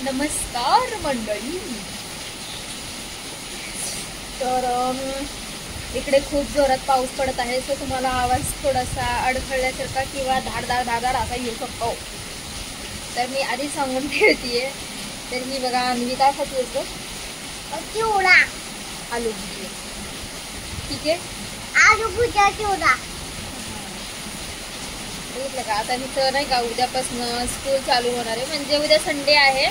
नमस्कार मंडळी. तर इकडे खूप जोरात पाऊस पडत आहे, सो तुम्हाला आवाज थोडासा अडखळल्यासारखा किंवा धाडधाड धाडधाड असा येऊ शकतो. तर मी आधी सांगून ठेवतीये. तर मी बघा मी काय खाते चिवडा, आलू भुजिया. ठीक आहे, आलू भुजिया चिवडा. बघितलं का? आता तिथं नाही का उद्यापासून स्कूल चालू होणार आहे, म्हणजे उद्या संडे आहे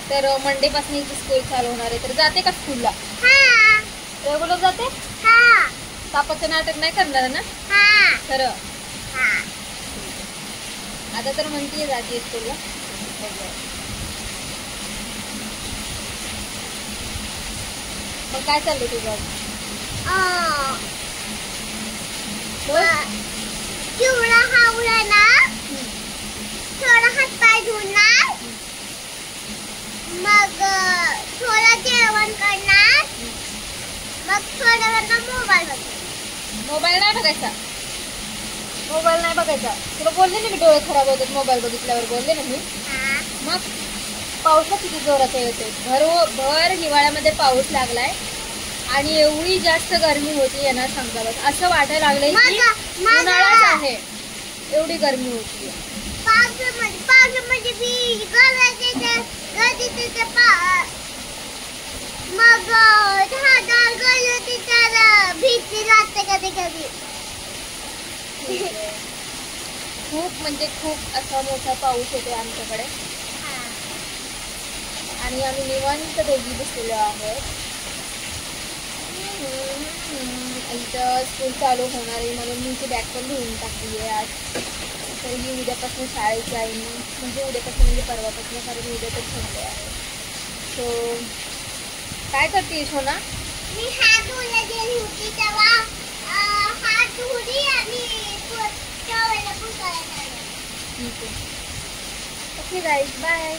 तर मंडे पासून इथे स्कूल चालू होणार आहे. तर जाते का स्कूलला? रेग्युलर जाते? तापाचं नाटक नाही करणार ना? खरं? आता तर म्हणते जाते स्कूलला. मग काय चाललंय तुझं? चिवडा खाऊया ना, थोडा हात पाय धुणार, मग थोडं जेवण करणार, मग थोडा वेळ मोबाईल बघायचा. मोबाईल नाही बघायचा. मोबाईल नाही बघायचा. तुला बोलले ना मी डोळे खराब होतात मोबाईल बघितल्यावर, बोलले ना मी. मग पाऊस किती जोरात येतोय. भर हिवाळ्यामध्ये पाऊस लागलाय आणि एवढी जास्त गरमी होती ना सांगता बस. असं वाटायला लागलंय की उन्हाळाच आहे, एवढी गरमी होती. पावसामध्ये बी मग झाडावर गेलो तर भीती लागते कधी कधी. खूप म्हणजे खूप असा मोठा पाऊस होतो आमच्याकडे आणि आम्ही निवांत दोघी बसलेलो आहोत. इथं स्कूल चालू होणार आहे म्हणून मी ती बॅग पण धुवून टाकली आहे आज. तर मी उद्यापासून शाळेत जाईन, म्हणजे उद्यापासून म्हणजे परवापासून, कारण उद्या तर संडे आहे. सो काय करते सोना? मी हात धुवायला गेली होती तेव्हा हात धुवली आणि टॉवेल पुसायला लागले. ठीक आहे. Okay guys, bye.